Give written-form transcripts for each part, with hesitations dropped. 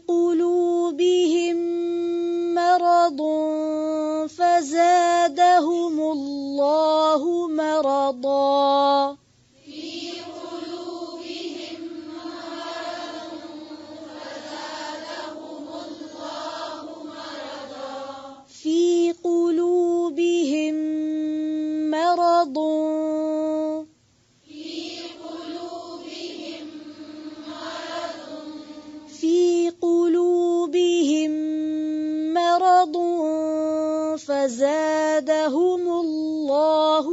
قلوبهم مرض فزادهم الله مرضا في قلوبهم مرض في قلوبهم مرض فزادهم الله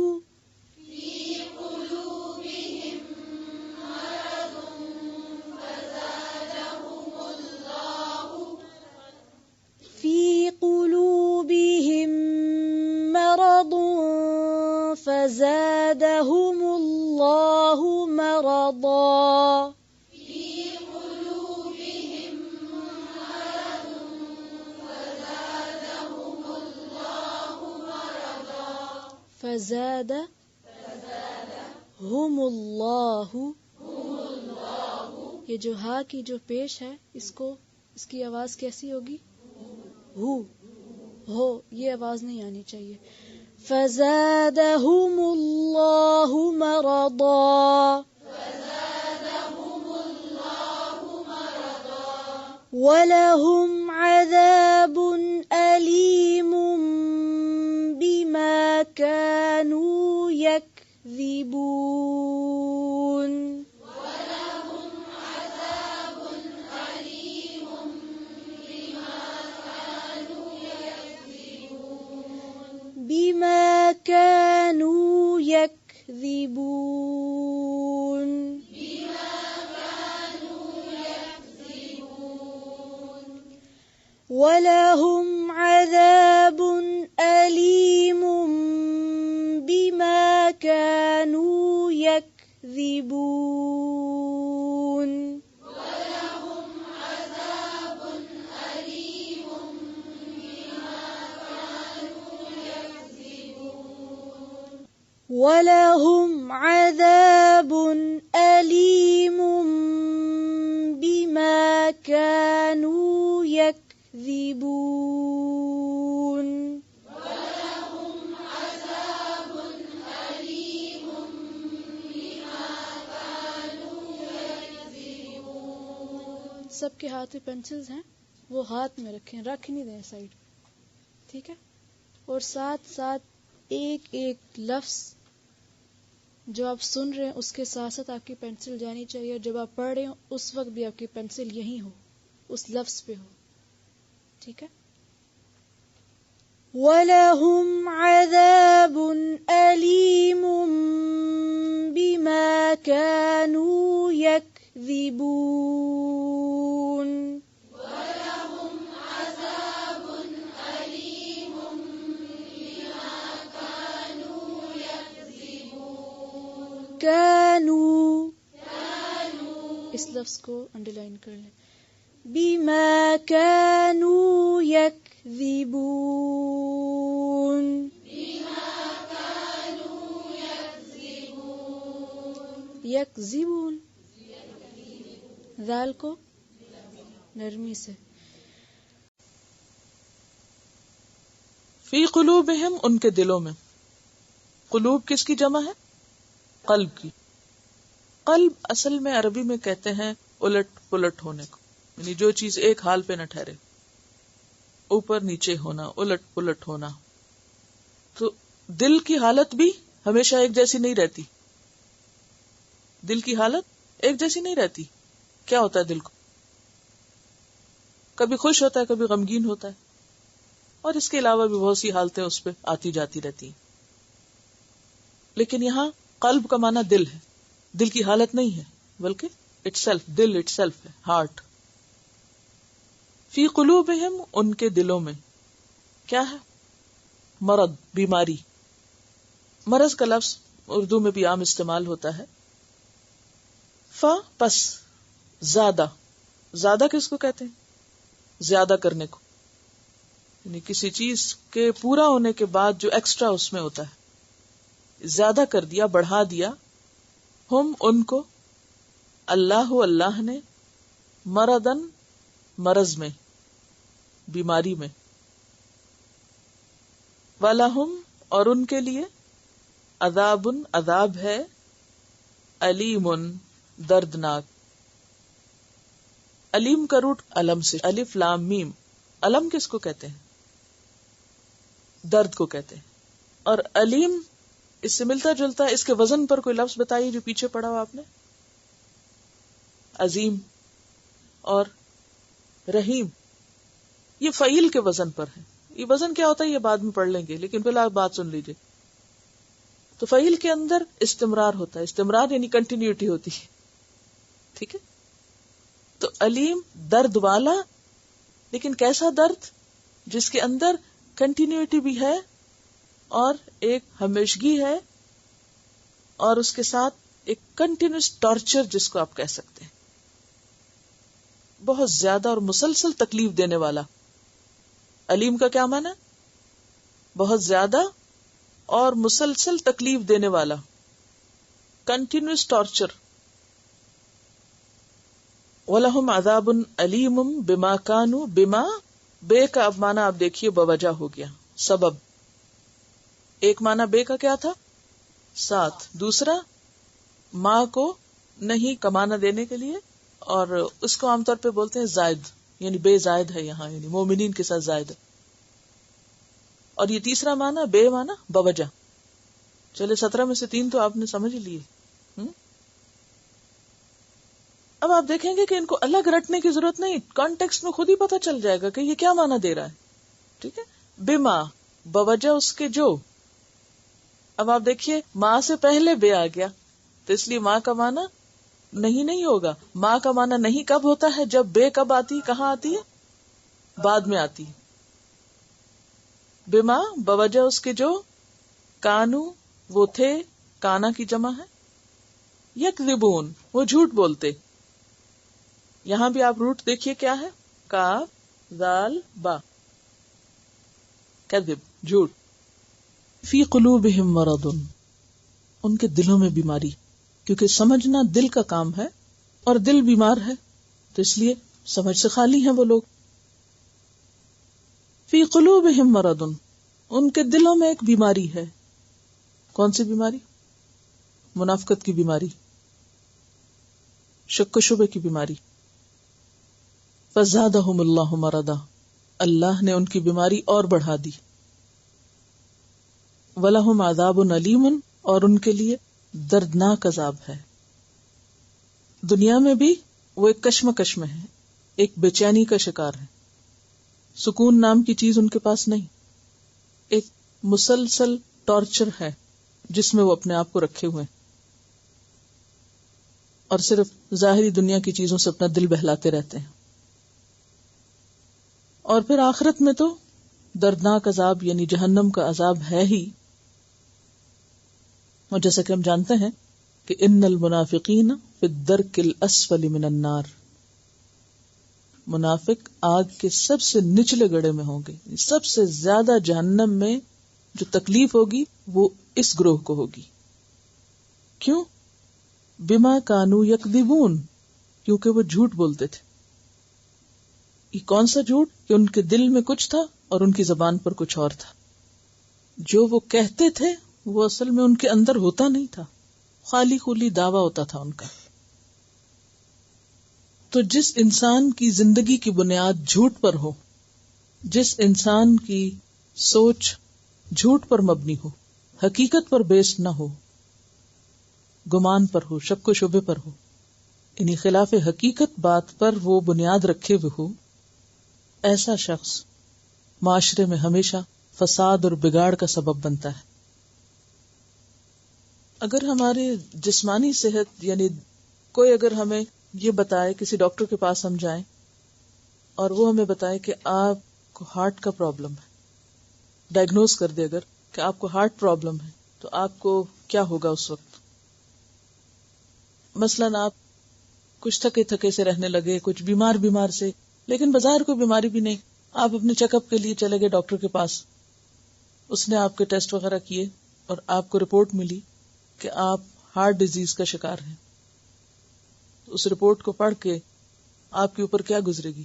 في قلوبهم مرض فزادهم الله مرضا فزادهم اللہ. یہ جو ہا کی جو پیش ہے اس کی آواز کیسی ہوگی؟ ہو یہ آواز نہیں آنی چاہیے. فزادهم اللہ مرضا وَلَهُمْ عَذَابٌ أَلِيمٌ بِمَا كَانُوا يَكْذِبُونَ. بِمَا كَانُوا يَكْذِبُونَ. وَلَهُمْ عَذَابٌ أَلِيمٌ بِمَا كَانُوا يَكْذِبُونَ. وَلَهُمْ عَذَابٌ أَلِيمٌ بِمَا كَانُوا يَكْذِبُونَ. سب کے ہاتھ میں پینسلز ہیں، وہ ہاتھ میں رکھیں، رکھ نہیں دیں سائڈ، ٹھیک ہے؟ اور ساتھ ساتھ ایک ایک لفظ جو آپ سن رہے ہیں اس کے ساتھ ساتھ آپ کی پینسل جانی چاہیے. جب آپ پڑھ رہے ہو اس وقت بھی آپ کی پینسل یہیں ہو، اس لفظ پہ ہو، ٹھیک ہے؟ وَلَهُمْ عَذَابٌ أَلِيمٌ بِمَا كَانُوا يَكْذِبُونَ. كانوا اس لفظ کو انڈر لائن کر لیں. بِمَا كَانُوا يَكْذِبُونَ. یکذبون، ذال کو نرمی سے. فی قلوبہم ان کے دلوں میں. قلوب کس کی جمع ہے؟ قلب کی. قلب اصل میں عربی میں کہتے ہیں الٹ پلٹ ہونے کو، یعنی جو چیز ایک حال پہ نہ ٹھہرے، اوپر نیچے ہونا، الٹ پلٹ ہونا. تو دل کی حالت بھی ہمیشہ ایک جیسی نہیں رہتی. دل کی حالت ایک جیسی نہیں رہتی. کیا ہوتا ہے دل کو؟ کبھی خوش ہوتا ہے، کبھی غمگین ہوتا ہے، اور اس کے علاوہ بھی بہت سی حالتیں اس پہ آتی جاتی رہتی ہیں. لیکن یہاں قلب کا معنی دل ہے، دل کی حالت نہیں ہے، بلکہ دل اٹ سیلف ہے، ہارٹ. فی قلوبہم ان کے دلوں میں کیا ہے؟ مرض، بیماری. مرض کا لفظ اردو میں بھی عام استعمال ہوتا ہے. پس زیادہ. زیادہ کس کو کہتے ہیں؟ زیادہ کرنے کو، یعنی کسی چیز کے پورا ہونے کے بعد جو ایکسٹرا اس میں ہوتا ہے، زیادہ کر دیا، بڑھا دیا. ہم ان کو، اللہ نے، مردن مرض میں، بیماری میں. وَلَهُمْ اور ان کے لیے عذاب عذاب ہے، علیم دردناک. علیم کا روٹ علم سے، الف لام میم. علم کس کو کہتے ہیں؟ درد کو کہتے ہیں. اور علیم اس سے ملتا جلتا ہے. اس کے وزن پر کوئی لفظ بتائیے جو پیچھے پڑھا ہوا آپ نے. عظیم اور رحیم، یہ فعیل کے وزن پر ہے. یہ وزن کیا ہوتا ہے یہ بعد میں پڑھ لیں گے، لیکن پہلے آپ بات سن لیجئے. تو فعیل کے اندر استمرار ہوتا ہے. استمرار یعنی کنٹینیوٹی ہوتی ہے. ٹھیک ہے. تو علیم درد والا، لیکن کیسا درد؟ جس کے اندر کنٹینیوٹی بھی ہے اور ایک ہمیشگی ہے، اور اس کے ساتھ ایک کنٹینیوس ٹارچر جس کو آپ کہہ سکتے ہیں. بہت زیادہ اور مسلسل تکلیف دینے والا. علیم کا کیا معنی؟ بہت زیادہ اور مسلسل تکلیف دینے والا، کنٹینیوس ٹارچر. وَلَهُمْ عَذَابٌ أَلِيمٌ بِمَا كَانُوا بِمَا، بے کا اب معنی آپ دیکھیے بوجہ ہو گیا، سبب. ایک معنی بے کا کیا تھا؟ ساتھ. دوسرا ماں کو نہیں کمانا دینے کے لیے، اور اس کو عام طور پہ بولتے ہیں زائد، یعنی بے زائد ہے یہاں، یعنی مومنین کے ساتھ زائد ہے. اور یہ تیسرا معنی بے معنی بوجہ. چلے 17 میں سے 3 تو آپ نے سمجھ لیے. اب آپ دیکھیں گے کہ ان کو الگ رٹنے کی ضرورت نہیں، کانٹیکسٹ میں خود ہی پتہ چل جائے گا کہ یہ کیا معنی دے رہا ہے. ٹھیک ہے. بما بوجہ اس کے جو. اب آپ دیکھیے ماں سے پہلے بے آ گیا، تو اس لیے ماں کا معنی نہیں ہوگا. ماں کا معنی نہیں کب ہوتا ہے؟ جب بے کب آتی ہے، کہاں آتی ہے؟ بعد میں آتی ہے. بما بوجہ اس کے جو، کانو وہ تھے، کانا کی جمع ہے، یکذبون وہ جھوٹ بولتے. یہاں بھی آپ روٹ دیکھیے کیا ہے، کاف ذال با، کذب جھوٹ. فی قلوبہم مرض ان کے دلوں میں بیماری، کیونکہ سمجھنا دل کا کام ہے اور دل بیمار ہے، تو اس لیے سمجھ سے خالی ہیں وہ لوگ. فی قلوبہم مرض ان کے دلوں میں ایک بیماری ہے. کون سی بیماری؟ منافقت کی بیماری، شک و شبہ کی بیماری. فزادہم اللہ مرضا اللہ نے ان کی بیماری اور بڑھا دی. وَلَهُمْ عَذَابٌ أَلِيمٌ اور ان کے لیے دردناک عذاب ہے. دنیا میں بھی وہ ایک کشمکش میں ہے، ایک بے چینی کا شکار ہے. سکون نام کی چیز ان کے پاس نہیں، ایک مسلسل ٹارچر ہے جس میں وہ اپنے آپ کو رکھے ہوئے ہیں، اور صرف ظاہری دنیا کی چیزوں سے اپنا دل بہلاتے رہتے ہیں. اور پھر آخرت میں تو دردناک عذاب یعنی جہنم کا عذاب ہے ہی. اور جیسا کہ ہم جانتے ہیں کہ ان المنافقین فی الدرک الاسفل من النار، منافق آگ کے سب سے نچلے گڑھے میں ہوں گے. سب سے زیادہ جہنم میں جو تکلیف ہوگی وہ اس گروہ کو ہوگی. کیوں؟ بما کانوا یکذبون، کیونکہ وہ جھوٹ بولتے تھے. یہ کون سا جھوٹ؟ کہ ان کے دل میں کچھ تھا اور ان کی زبان پر کچھ اور تھا. جو وہ کہتے تھے وہ اصل میں ان کے اندر ہوتا نہیں تھا، خالی خولی دعویٰ ہوتا تھا ان کا. تو جس انسان کی زندگی کی بنیاد جھوٹ پر ہو، جس انسان کی سوچ جھوٹ پر مبنی ہو، حقیقت پر بیس نہ ہو، گمان پر ہو، شک و شبہ پر ہو، یعنی خلاف حقیقت بات پر وہ بنیاد رکھے ہوئے ہو، ایسا شخص معاشرے میں ہمیشہ فساد اور بگاڑ کا سبب بنتا ہے. اگر ہماری جسمانی صحت، یعنی کوئی اگر ہمیں یہ بتائے، کسی ڈاکٹر کے پاس ہم جائیں اور وہ ہمیں بتائے کہ آپ کو ہارٹ کا پرابلم ہے، ڈائگنوز کر دے اگر کہ آپ کو ہارٹ پرابلم ہے، تو آپ کو کیا ہوگا اس وقت؟ مثلاً آپ کچھ تھکے تھکے سے رہنے لگے، کچھ بیمار سے، لیکن بظاہر کوئی بیماری بھی نہیں. آپ اپنے چیک اپ کے لیے چلے گئے ڈاکٹر کے پاس، اس نے آپ کے ٹیسٹ وغیرہ کیے اور آپ کو رپورٹ ملی کہ آپ ہارٹ ڈیزیز کا شکار ہیں. اس رپورٹ کو پڑھ کے آپ کے اوپر کیا گزرے گی؟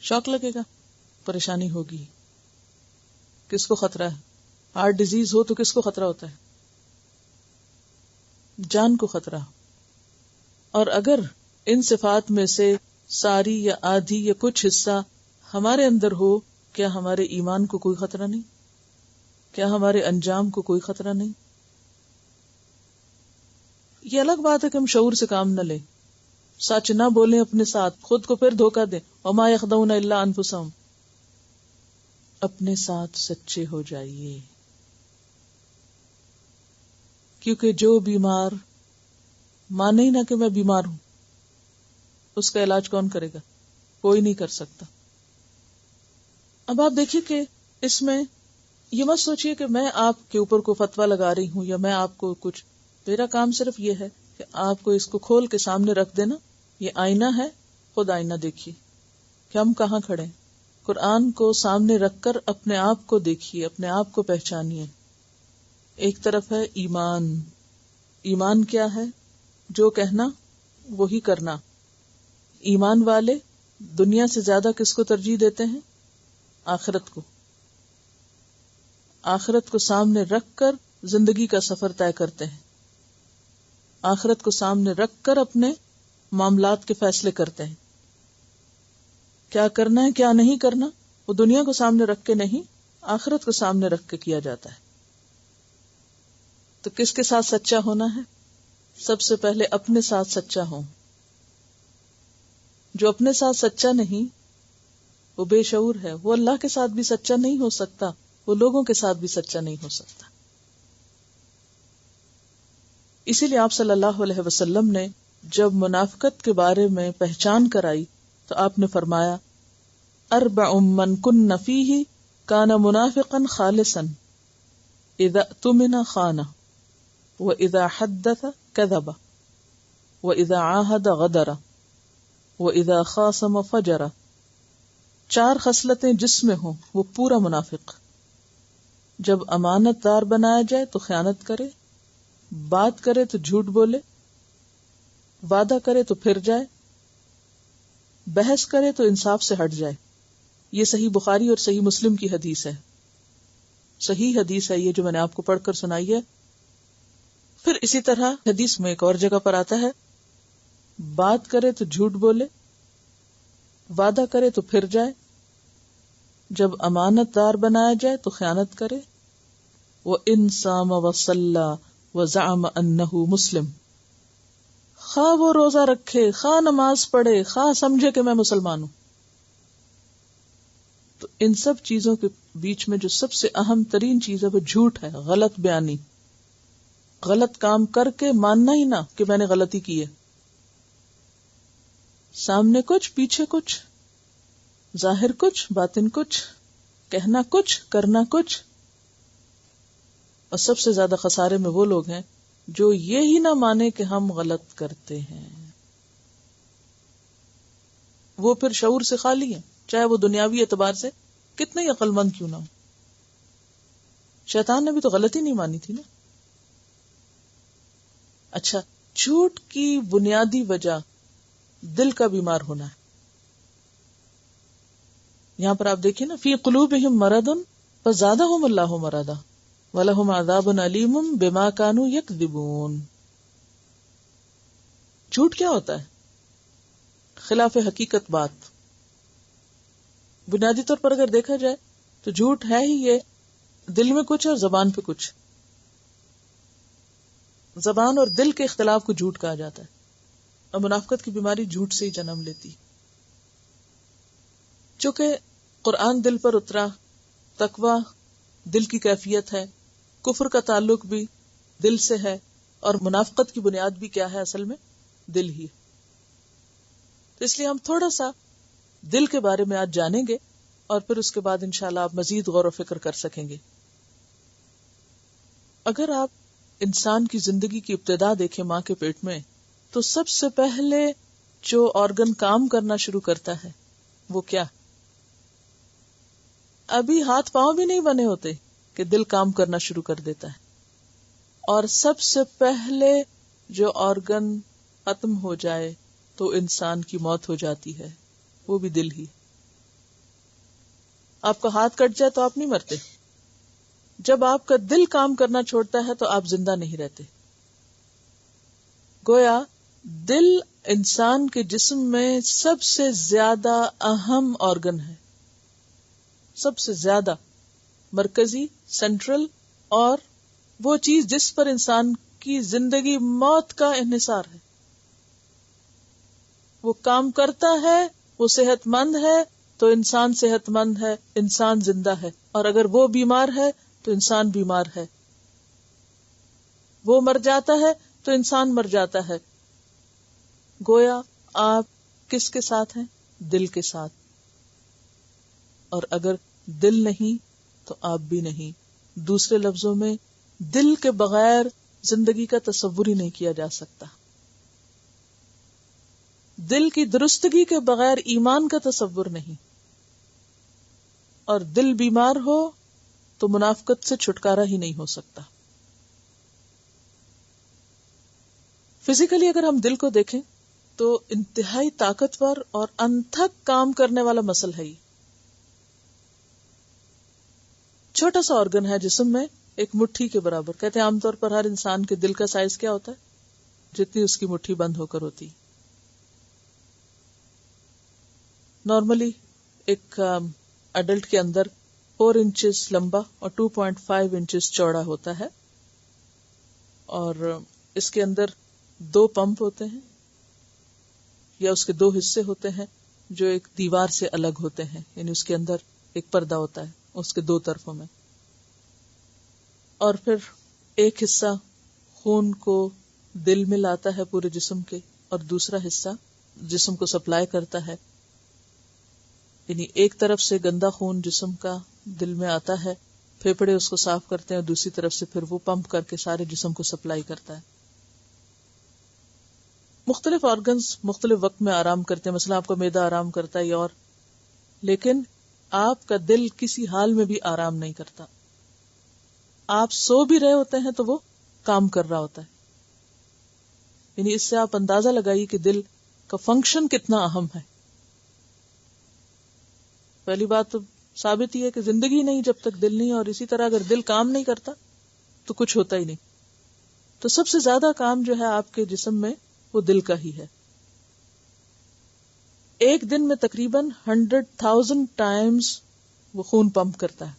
شوق لگے گا، پریشانی ہوگی. کس کو خطرہ ہے؟ ہارٹ ڈیزیز ہو تو کس کو خطرہ ہوتا ہے؟ جان کو خطرہ. اور اگر ان صفات میں سے ساری یا آدھی یا کچھ حصہ ہمارے اندر ہو، کیا ہمارے ایمان کو کوئی خطرہ نہیں؟ کیا ہمارے انجام کو کوئی خطرہ نہیں؟ یہ الگ بات ہے کہ ہم شعور سے کام نہ لیں، سچ نہ بولیں اپنے ساتھ، خود کو پھر دھوکہ دیں. وما یخدعون الا انفسهم. اپنے ساتھ سچے ہو جائیے، کیونکہ جو بیمار مانے ہی نہ کہ میں بیمار ہوں، اس کا علاج کون کرے گا؟ کوئی نہیں کر سکتا. اب آپ دیکھیے کہ اس میں یہ مت سوچئے کہ میں آپ کے اوپر کو فتویٰ لگا رہی ہوں یا میں آپ کو کچھ، میرا کام صرف یہ ہے کہ آپ کو اس کو کھول کے سامنے رکھ دینا. یہ آئینہ ہے، خود آئینہ دیکھیے کہ ہم کہاں کھڑے ہیں. قرآن کو سامنے رکھ کر اپنے آپ کو دیکھیے، اپنے آپ کو پہچانیے. ایک طرف ہے ایمان. ایمان کیا ہے؟ جو کہنا وہی کرنا. ایمان والے دنیا سے زیادہ کس کو ترجیح دیتے ہیں؟ آخرت کو. آخرت کو سامنے رکھ کر زندگی کا سفر طے کرتے ہیں. آخرت کو سامنے رکھ کر اپنے معاملات کے فیصلے کرتے ہیں. کیا کرنا ہے کیا نہیں کرنا وہ دنیا کو سامنے رکھ کے نہیں، آخرت کو سامنے رکھ کے کیا جاتا ہے. تو کس کے ساتھ سچا ہونا ہے؟ سب سے پہلے اپنے ساتھ سچا ہوں. جو اپنے ساتھ سچا نہیں وہ بے شعور ہے. وہ اللہ کے ساتھ بھی سچا نہیں ہو سکتا، وہ لوگوں کے ساتھ بھی سچا نہیں ہو سکتا. اسی لیے آپ صلی اللہ علیہ وسلم نے جب منافقت کے بارے میں پہچان کرائی تو آپ نے فرمایا اربع من کن فیہ کان منافقا خالصا اذا اؤتمن خان واذا حدث کذب واذا عاہد غدر واذا خاصم فجر. 4 خصلتیں جس میں ہوں وہ پورا منافق. جب امانت دار بنایا جائے تو خیانت کرے، بات کرے تو جھوٹ بولے، وعدہ کرے تو پھر جائے، بحث کرے تو انصاف سے ہٹ جائے. یہ صحیح بخاری اور صحیح مسلم کی حدیث ہے. صحیح حدیث ہے یہ جو میں نے آپ کو پڑھ کر سنائی ہے. پھر اسی طرح حدیث میں ایک اور جگہ پر آتا ہے بات کرے تو جھوٹ بولے، وعدہ کرے تو پھر جائے، جب امانت دار بنایا جائے تو خیانت کرے. وَإِن صَامَ وَصَلَّى وَزَعَمَ أَنَّهُ مسلم. خواہ وہ روزہ رکھے، خواہ نماز پڑھے، خواہ سمجھے کہ میں مسلمان ہوں. تو ان سب چیزوں کے بیچ میں جو سب سے اہم ترین چیز ہے وہ جھوٹ ہے، غلط بیانی. غلط کام کر کے ماننا ہی نہ کہ میں نے غلطی کی ہے. سامنے کچھ، پیچھے کچھ، ظاہر کچھ، باطن کچھ، کہنا کچھ، کرنا کچھ. اور سب سے زیادہ خسارے میں وہ لوگ ہیں جو یہی نہ مانے کہ ہم غلط کرتے ہیں. وہ پھر شعور سے خالی ہیں، چاہے وہ دنیاوی اعتبار سے کتنے ہی عقل مند کیوں نہ ہو. شیطان نے بھی تو غلطی نہیں مانی تھی نا. اچھا، جھوٹ کی بنیادی وجہ دل کا بیمار ہونا ہے. یہاں پر آپ دیکھیں نا فی قلوبہم مرض فزادہم اللہ مرضا وَلَهُمْ عَذَابٌ عَلِيمٌ بِمَا كَانُوا يَكْذِبُونَ. جھوٹ کیا ہوتا ہے؟ خلاف حقیقت بات. بنیادی طور پر اگر دیکھا جائے تو جھوٹ ہے ہی یہ دل میں کچھ اور زبان پہ کچھ. زبان اور دل کے اختلاف کو جھوٹ کہا جاتا ہے. اور منافقت کی بیماری جھوٹ سے ہی جنم لیتی. چونکہ قرآن دل پر اترا، تقوی دل کی کیفیت ہے، کفر کا تعلق بھی دل سے ہے، اور منافقت کی بنیاد بھی کیا ہے؟ اصل میں دل ہی. تو اس لیے ہم تھوڑا سا دل کے بارے میں آج جانیں گے اور پھر اس کے بعد انشاءاللہ آپ مزید غور و فکر کر سکیں گے. اگر آپ انسان کی زندگی کی ابتدا دیکھیں ماں کے پیٹ میں، تو سب سے پہلے جو آرگن کام کرنا شروع کرتا ہے وہ کیا؟ ابھی ہاتھ پاؤں بھی نہیں بنے ہوتے کہ دل کام کرنا شروع کر دیتا ہے. اور سب سے پہلے جو آرگن ختم ہو جائے تو انسان کی موت ہو جاتی ہے، وہ بھی دل ہی. آپ کا ہاتھ کٹ جائے تو آپ نہیں مرتے. جب آپ کا دل کام کرنا چھوڑتا ہے تو آپ زندہ نہیں رہتے. گویا دل انسان کے جسم میں سب سے زیادہ اہم آرگن ہے، سب سے زیادہ مرکزی، سینٹرل، اور وہ چیز جس پر انسان کی زندگی موت کا انحصار ہے. وہ کام کرتا ہے، وہ صحت مند ہے تو انسان صحت مند ہے، انسان زندہ ہے. اور اگر وہ بیمار ہے تو انسان بیمار ہے. وہ مر جاتا ہے تو انسان مر جاتا ہے. گویا آپ کس کے ساتھ ہیں؟ دل کے ساتھ. اور اگر دل نہیں تو آپ بھی نہیں. دوسرے لفظوں میں دل کے بغیر زندگی کا تصور ہی نہیں کیا جا سکتا. دل کی درستگی کے بغیر ایمان کا تصور نہیں. اور دل بیمار ہو تو منافقت سے چھٹکارا ہی نہیں ہو سکتا. فزیکلی اگر ہم دل کو دیکھیں تو انتہائی طاقتور اور انتھک کام کرنے والا مسل ہے. یہ چھوٹا سا آرگن ہے جسم میں، ایک مٹھی کے برابر. کہتے ہیں عام طور پر ہر انسان کے دل کا سائز کیا ہوتا ہے؟ جتنی اس کی مٹھی بند ہو کر ہوتی. نارملی ایک اڈلٹ کے اندر 4 انچز لمبا اور 2.5 انچز چوڑا ہوتا ہے. اور اس کے اندر 2 پمپ ہوتے ہیں، یا اس کے 2 حصے ہوتے ہیں جو ایک دیوار سے الگ ہوتے ہیں. یعنی اس کے اندر ایک پردہ ہوتا ہے اس کے 2 طرفوں میں. اور پھر ایک حصہ خون کو دل میں لاتا ہے پورے جسم کے، اور دوسرا حصہ جسم کو سپلائی کرتا ہے. یعنی ایک طرف سے گندا خون جسم کا دل میں آتا ہے، پھیپھڑے اس کو صاف کرتے ہیں، اور دوسری طرف سے پھر وہ پمپ کر کے سارے جسم کو سپلائی کرتا ہے. مختلف آرگنز مختلف وقت میں آرام کرتے ہیں. مثلا آپ کا معدہ آرام کرتا ہے اور لیکن آپ کا دل کسی حال میں بھی آرام نہیں کرتا. آپ سو بھی رہے ہوتے ہیں تو وہ کام کر رہا ہوتا ہے. یعنی اس سے آپ اندازہ لگائیے کہ دل کا فنکشن کتنا اہم ہے. پہلی بات تو ثابت ہی ہے کہ زندگی نہیں جب تک دل نہیں، اور اسی طرح اگر دل کام نہیں کرتا تو کچھ ہوتا ہی نہیں. تو سب سے زیادہ کام جو ہے آپ کے جسم میں وہ دل کا ہی ہے. ایک دن میں تقریباً 100,000 ٹائمز وہ خون پمپ کرتا ہے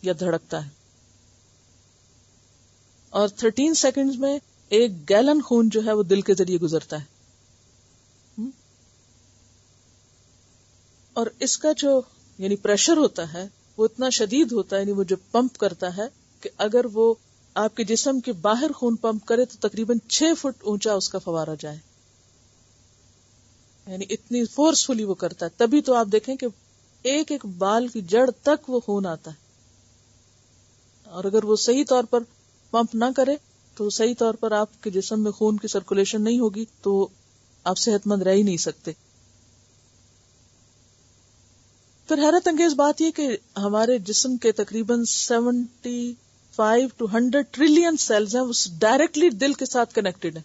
یا دھڑکتا ہے، اور 13 سیکنڈز میں 1 گیلن خون جو ہے وہ دل کے ذریعے گزرتا ہے. اور اس کا جو یعنی پریشر ہوتا ہے وہ اتنا شدید ہوتا ہے، یعنی وہ جو پمپ کرتا ہے کہ اگر وہ آپ کے جسم کے باہر خون پمپ کرے تو تقریباً 6 فٹ اونچا اس کا فوارہ جائے. یعنی اتنی فورسفلی وہ کرتا ہے. تبھی تو آپ دیکھیں کہ ایک ایک بال کی جڑ تک وہ خون آتا ہے. اور اگر وہ صحیح طور پر پمپ نہ کرے تو صحیح طور پر آپ کے جسم میں خون کی سرکولیشن نہیں ہوگی تو آپ صحت مند رہ ہی نہیں سکتے. پھر حیرت انگیز بات یہ کہ ہمارے جسم کے تقریباً 75 to 100 ٹریلین سیلز ہیں، وہ ڈائریکٹلی دل کے ساتھ کنیکٹڈ ہیں.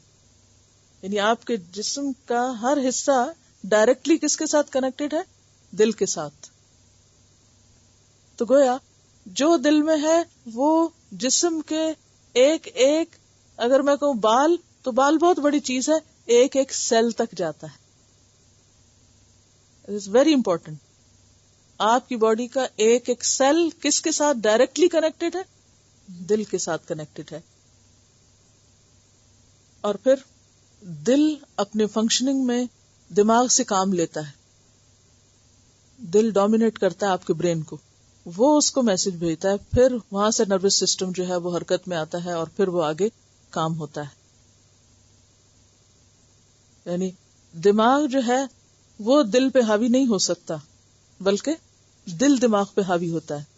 یعنی آپ کے جسم کا ہر حصہ ڈائریکٹلی کس کے ساتھ کنیکٹڈ ہے؟ دل کے ساتھ. تو گویا جو دل میں ہے وہ جسم کے ایک ایک، اگر میں کہوں بال تو بال بہت بڑی چیز ہے، ایک ایک سیل تک جاتا ہے. It is very important. آپ کی باڈی کا ایک ایک سیل کس کے ساتھ ڈائریکٹلی کنیکٹڈ ہے؟ دل کے ساتھ کنیکٹڈ ہے. اور پھر دل اپنے فنکشننگ میں دماغ سے کام لیتا ہے. دل ڈومینیٹ کرتا ہے آپ کے برین کو، وہ اس کو میسج بھیجتا ہے، پھر وہاں سے نروس سسٹم جو ہے وہ حرکت میں آتا ہے اور پھر وہ آگے کام ہوتا ہے. یعنی دماغ جو ہے وہ دل پہ حاوی نہیں ہو سکتا، بلکہ دل دماغ پہ حاوی ہوتا ہے.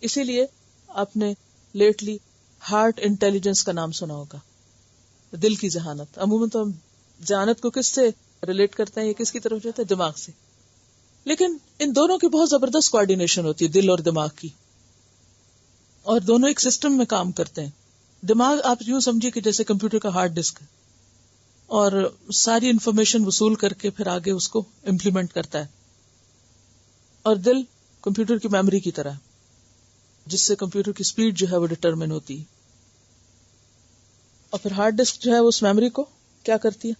اسی لیے آپ نے لیٹلی ہارٹ انٹیلیجنس کا نام سنا ہوگا، دل کی ذہانت. عموماً تو ہم ذہانت کو کس سے ریلیٹ کرتے ہیں، یہ کس کی طرف جاتا ہے؟ دماغ سے. لیکن ان دونوں کی بہت زبردست کوآرڈینیشن ہوتی ہے، دل اور دماغ کی، اور دونوں ایک سسٹم میں کام کرتے ہیں. دماغ آپ یوں سمجھیے کہ جیسے کمپیوٹر کا ہارڈ ڈسک ہے، اور ساری انفارمیشن وصول کر کے پھر آگے اس کو امپلیمنٹ کرتا ہے. اور دل کمپیوٹر کی میموری کی طرح، جس سے کمپیوٹر کی سپیڈ جو ہے وہ ڈٹرمن ہوتی ہے. اور پھر ہارڈ ڈسک جو ہے اس میموری کو کیا کرتی ہے؟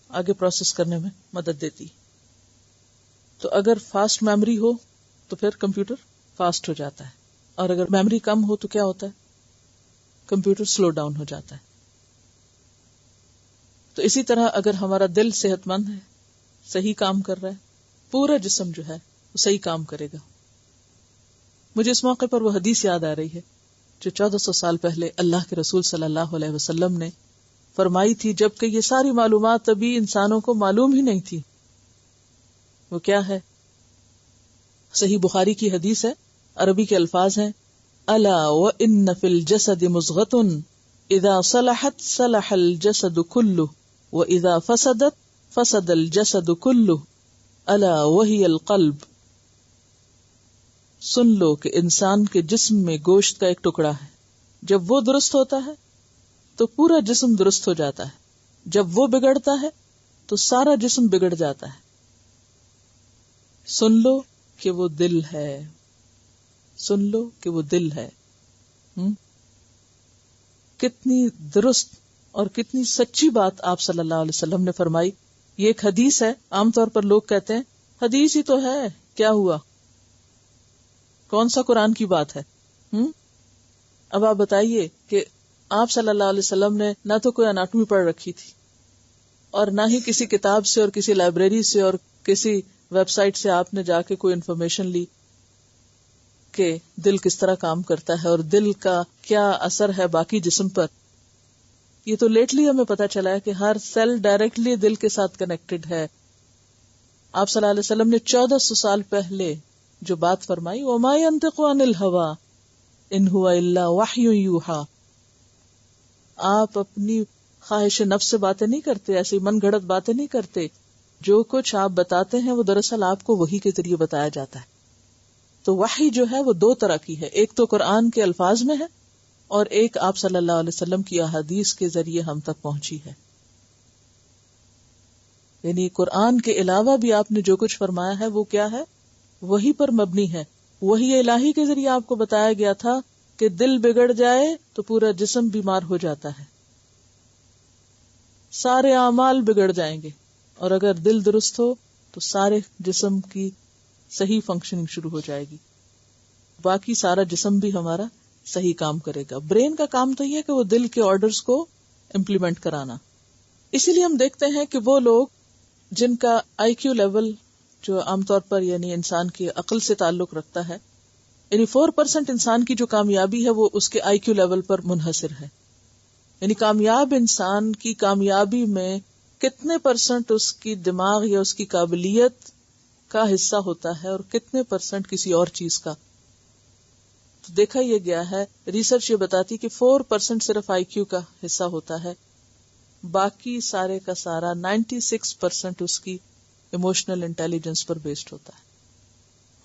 آگے پروسیس کرنے میں مدد دیتی. تو اگر فاسٹ میموری ہو تو پھر کمپیوٹر فاسٹ ہو جاتا ہے، اور اگر میموری کم ہو تو کیا ہوتا ہے؟ کمپیوٹر سلو ڈاؤن ہو جاتا ہے. تو اسی طرح اگر ہمارا دل صحت مند ہے، صحیح کام کر رہا ہے، پورا جسم جو ہے وہ صحیح کام کرے گا. مجھے اس موقع پر وہ حدیث یاد آ رہی ہے جو 1400 سال پہلے اللہ کے رسول صلی اللہ علیہ وسلم نے فرمائی تھی، جبکہ یہ ساری معلومات ابھی انسانوں کو معلوم ہی نہیں تھی. وہ کیا ہے؟ صحیح بخاری کی حدیث ہے، عربی کے الفاظ ہیں: الا وان فی الجسد مضغة اذا صلحت صلح الجسد كله واذا فسدت فسد الجسد كله الا وهي القلب. سن لو کہ انسان کے جسم میں گوشت کا ایک ٹکڑا ہے، جب وہ درست ہوتا ہے تو پورا جسم درست ہو جاتا ہے، جب وہ بگڑتا ہے تو سارا جسم بگڑ جاتا ہے. سن لو کہ وہ دل ہے، سن لو کہ وہ دل ہے. کتنی درست اور کتنی سچی بات آپ صلی اللہ علیہ وسلم نے فرمائی. یہ ایک حدیث ہے. عام طور پر لوگ کہتے ہیں حدیث ہی تو ہے، کیا ہوا، کون سا قرآن کی بات ہے. اب آپ بتائیے کہ آپ صلی اللہ علیہ وسلم نے نہ تو کوئی اناٹمی پڑھ رکھی تھی، اور نہ ہی کسی کتاب سے اور کسی لائبریری سے اور کسی ویب سائٹ سے آپ نے جا کے کوئی انفارمیشن لی کہ دل کس طرح کام کرتا ہے اور دل کا کیا اثر ہے باقی جسم پر. یہ تو لیٹلی ہمیں پتا چلا ہے کہ ہر سیل ڈائریکٹلی دل کے ساتھ کنیکٹڈ ہے. آپ صلی اللہ علیہ وسلم نے 1400 سال پہلے جو بات فرمائی، وَمَا يَنطِقُ عَنِ الْهَوَىٰ إِنْ هُوَ إِلَّا وَحْيٌ يُوحَىٰ. آپ اپنی خواہش نفس سے باتیں نہیں کرتے، ایسی من گھڑت باتیں نہیں کرتے. جو کچھ آپ بتاتے ہیں وہ دراصل آپ کو وحی کے ذریعے بتایا جاتا ہے. تو وحی جو ہے وہ دو طرح کی ہے، ایک تو قرآن کے الفاظ میں ہے اور ایک آپ صلی اللہ علیہ وسلم کی احادیث کے ذریعے ہم تک پہنچی ہے. یعنی قرآن کے علاوہ بھی آپ نے جو کچھ فرمایا ہے وہ کیا ہے؟ وحی پر مبنی ہے. وحی الہی کے ذریعے آپ کو بتایا گیا تھا کہ دل بگڑ جائے تو پورا جسم بیمار ہو جاتا ہے، سارے اعمال بگڑ جائیں گے، اور اگر دل درست ہو تو سارے جسم کی صحیح فنکشننگ شروع ہو جائے گی، باقی سارا جسم بھی ہمارا صحیح کام کرے گا. برین کا کام تو یہ ہے کہ وہ دل کے آرڈرز کو امپلیمنٹ کرانا. اسی لیے ہم دیکھتے ہیں کہ وہ لوگ جن کا آئی کیو لیول جو عام طور پر یعنی انسان کی عقل سے تعلق رکھتا ہے، یعنی 4% انسان کی جو کامیابی ہے وہ اس کے آئی کیو لیول پر منحصر ہے. یعنی کامیاب انسان کی کامیابی میں کتنے % اس کی دماغ یا اس کی قابلیت کا حصہ ہوتا ہے اور کتنے % کسی اور چیز کا. تو دیکھا یہ گیا ہے، ریسرچ یہ بتاتی کہ 4% صرف آئی کیو کا حصہ ہوتا ہے، باقی سارے کا سارا 96% اس کی ایموشنل انٹیلیجنس پر بیسڈ ہوتا ہے،